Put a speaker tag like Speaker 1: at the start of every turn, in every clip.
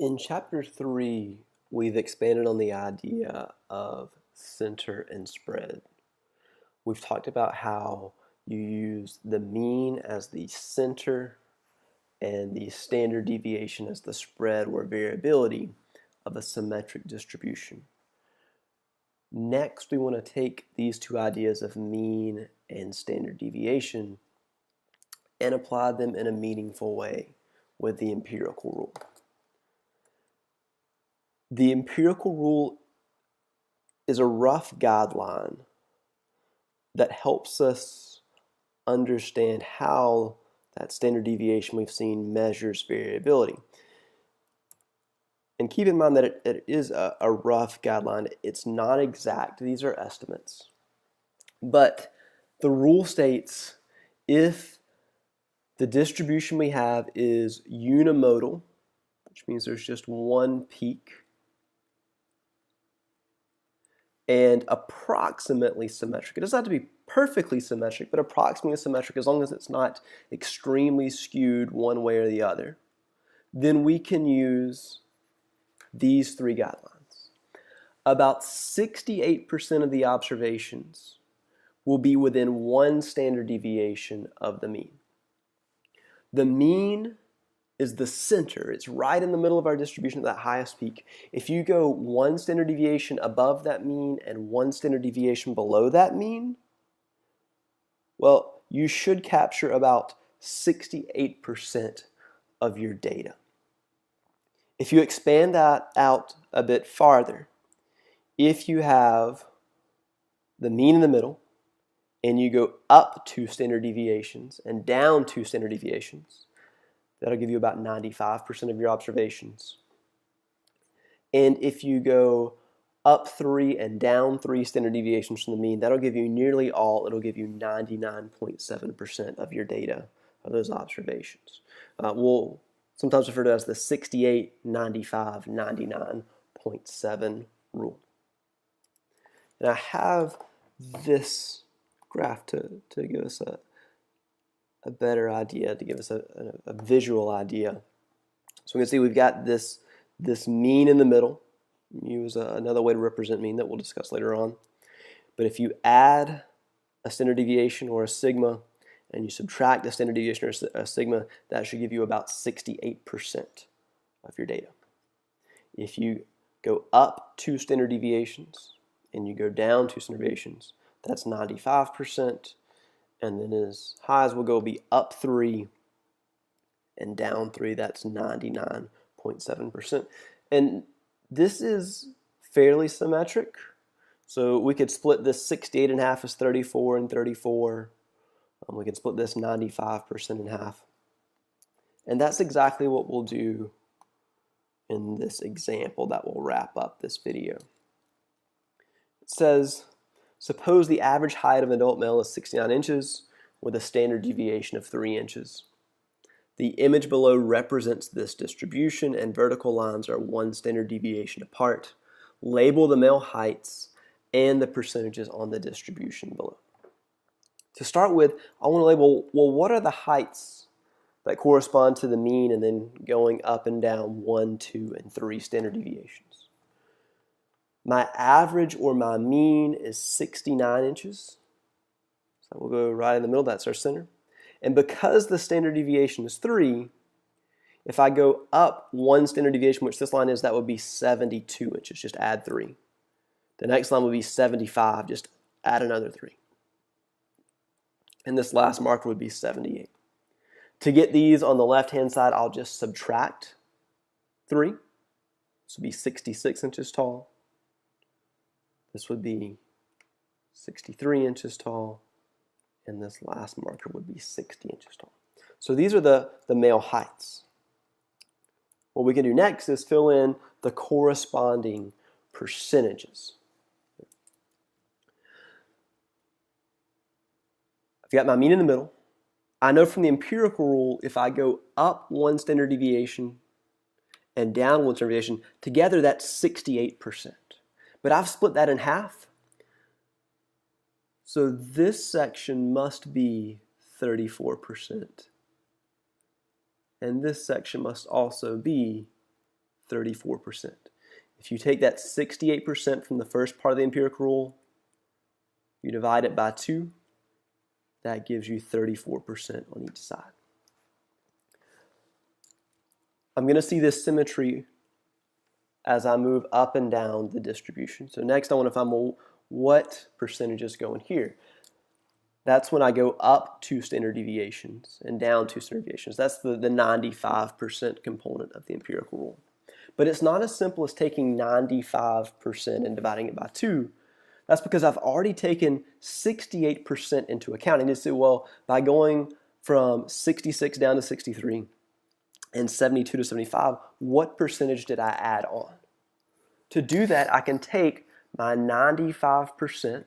Speaker 1: In chapter 3, we've expanded on the idea of center and spread. We've talked about how you use the mean as the center and the standard deviation as the spread or variability of a symmetric distribution. Next, we want to take these two ideas of mean and standard deviation and apply them in a meaningful way with the empirical rule. The empirical rule is a rough guideline that helps us understand how that standard deviation we've seen measures variability. And keep in mind that it is a rough guideline. It's not exact. These are estimates. But the rule states if the distribution we have is unimodal, which means there's just one peak, and approximately symmetric. It doesn't have to be perfectly symmetric, but approximately symmetric as long as it's not extremely skewed one way or the other. Then we can use these three guidelines. About 68% of the observations will be within one standard deviation of the mean. The mean is the center. It's right in the middle of our distribution at that highest peak. If you go one standard deviation above that mean and one standard deviation below that mean, well, you should capture about 68% of your data. If you expand that out a bit farther, if you have the mean in the middle and you go up 2 standard deviations and down 2 standard deviations, that'll give you about 95% of your observations. And if you go up 3 and down 3 standard deviations from the mean, that'll give you nearly all. It'll give you 99.7% of your data of those observations. We'll sometimes refer to it as the 68, 95, 99.7 rule. And I have this graph to give us a better idea, to give us a visual idea. So we can see we've got this mean in the middle. Use another way to represent mean that we'll discuss later on. But if you add a standard deviation or a sigma and you subtract a standard deviation or a sigma, that should give you about 68% of your data. If you go up 2 standard deviations and you go down 2 standard deviations, that's 95%. And then as high as we'll go be up 3 and down 3, that's 99.7%. And this is fairly symmetric. So we could split this 68.5 as 34 and 34. We can split this 95% in half. And that's exactly what we'll do in this example that will wrap up this video. It says, suppose the average height of an adult male is 69 inches with a standard deviation of 3 inches. The image below represents this distribution and vertical lines are 1 standard deviation apart. Label the male heights and the percentages on the distribution below. To start with, I want to label, well, what are the heights that correspond to the mean and then going up and down 1, 2, and 3 standard deviations? My average or my mean is 69 inches. So we'll go right in the middle, that's our center. And because the standard deviation is 3, if I go up 1 standard deviation, which this line is, that would be 72 inches, just add 3. The next line would be 75, just add another 3. And this last marker would be 78. To get these on the left-hand side, I'll just subtract 3. This would be 66 inches tall. This would be 63 inches tall. And this last marker would be 60 inches tall. So these are the male heights. What we can do next is fill in the corresponding percentages. I've got my mean in the middle. I know from the empirical rule, if I go up 1 standard deviation and down 1 standard deviation, together that's 68%. But I've split that in half. So this section must be 34%. And this section must also be 34%. If you take that 68% from the first part of the empirical rule, you divide it by 2, that gives you 34% on each side. I'm going to see this symmetry as I move up and down the distribution. So next I want to find, well, what percentages go in here? That's when I go up 2 standard deviations and down 2 standard deviations. That's the 95% component of the empirical rule. But it's not as simple as taking 95% and dividing it by 2. That's because I've already taken 68% into account. And you say, well, by going from 66 down to 63 and 72 to 75, what percentage did I add on? To do that, I can take my 95%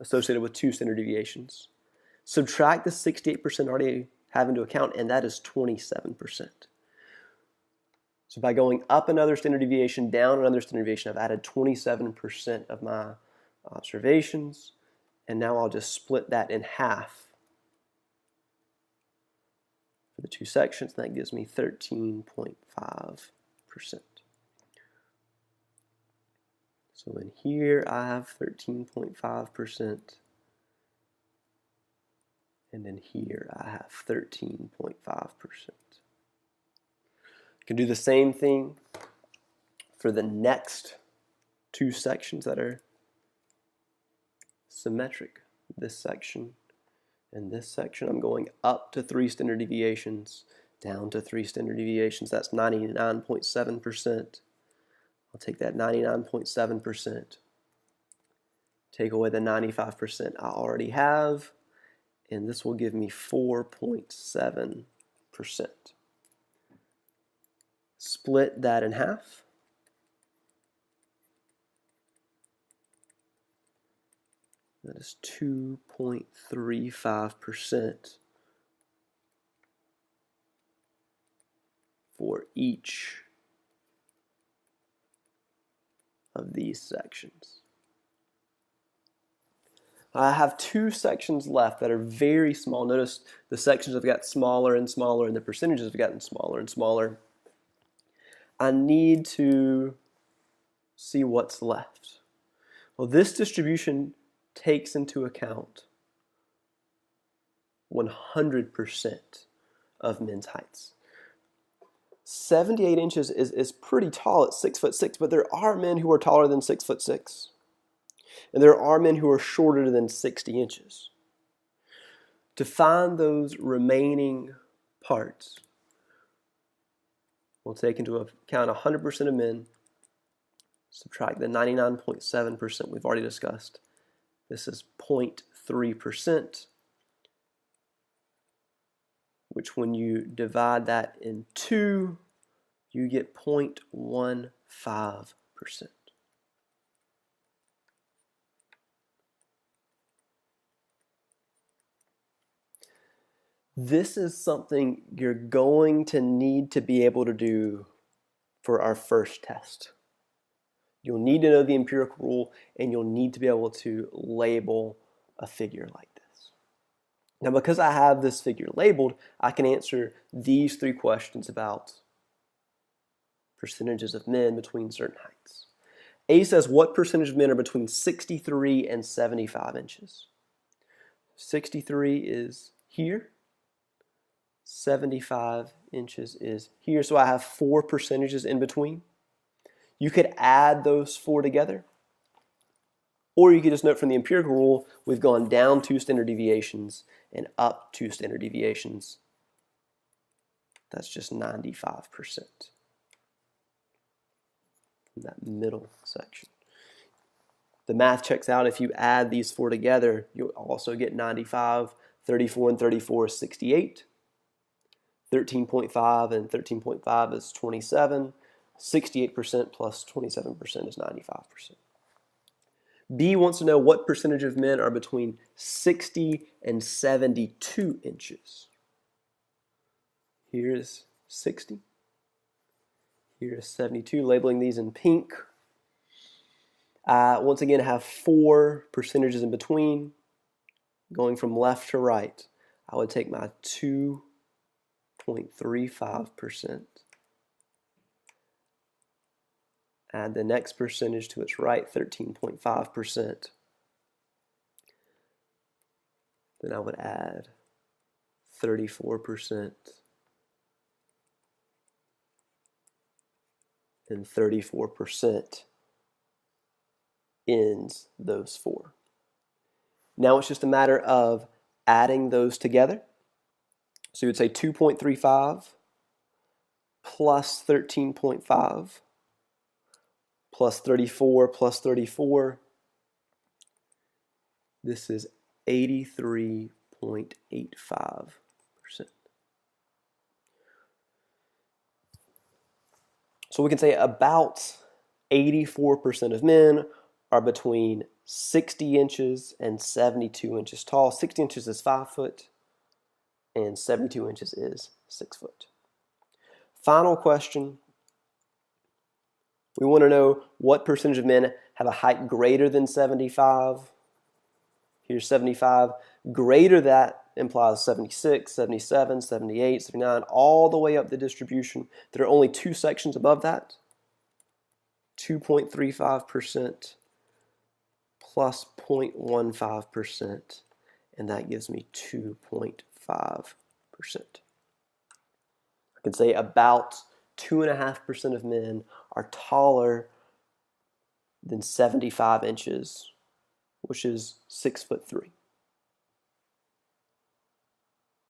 Speaker 1: associated with 2 standard deviations, subtract the 68% I already have into account, and that is 27%. So by going up another standard deviation, down another standard deviation, I've added 27% of my observations, and now I'll just split that in half for the 2 sections, and that gives me 13.5%. So in here I have 13.5%, and in here I have 13.5%. I can do the same thing for the next 2 sections that are symmetric. This section and this section, I'm going up to 3 standard deviations, down to 3 standard deviations. That's 99.7%. I'll take that 99.7%, take away the 95% I already have, and this will give me 4.7%. Split that in half. That is 2.35% for each of these sections. I have 2 sections left that are very small. Notice the sections have got smaller and smaller, and the percentages have gotten smaller and smaller. I need to see what's left. Well, this distribution takes into account 100% of men's heights. 78 inches is pretty tall at 6'6", but there are men who are taller than 6'6", and there are men who are shorter than 60 inches. To find those remaining parts, we'll take into account 100% of men, subtract the 99.7% we've already discussed. This is 0.3%, which when you divide that in 2, you get 0.15%. This is something you're going to need to be able to do for our first test. You'll need to know the empirical rule, and you'll need to be able to label a figure like this. Now, because I have this figure labeled, I can answer these 3 questions about percentages of men between certain heights. A says, what percentage of men are between 63 and 75 inches? 63 is here. 75 inches is here. So I have 4 percentages in between. You could add those 4 together. Or you could just note from the empirical rule, we've gone down 2 standard deviations and up 2 standard deviations. That's just 95% in that middle section. The math checks out. If you add these 4 together, you'll also get 95. 34 and 34 is 68. 13.5 and 13.5 is 27. 68% plus 27% is 95%. B wants to know what percentage of men are between 60 and 72 inches. Here's 60. Here's 72, labeling these in pink. Once again, I have 4 percentages in between. Going from left to right, I would take my 2.35%. Add the next percentage to its right, 13.5%. Then I would add 34% and 34% ends those four. Now it's just a matter of adding those together. So you would say 2.35 plus 13.5 plus 34 plus 34. This is 83.85%. So we can say about 84% of men are between 60 inches and 72 inches tall. 60 inches is 5 foot, and 72 inches is 6 foot. Final question. We want to know what percentage of men have a height greater than 75. Here's 75. Greater that implies 76, 77, 78, 79, all the way up the distribution. There are only two sections above that. 2.35% plus 0.15%, and that gives me 2.5%. I can say about 2.5% of men are taller than 75 inches, which is 6'3".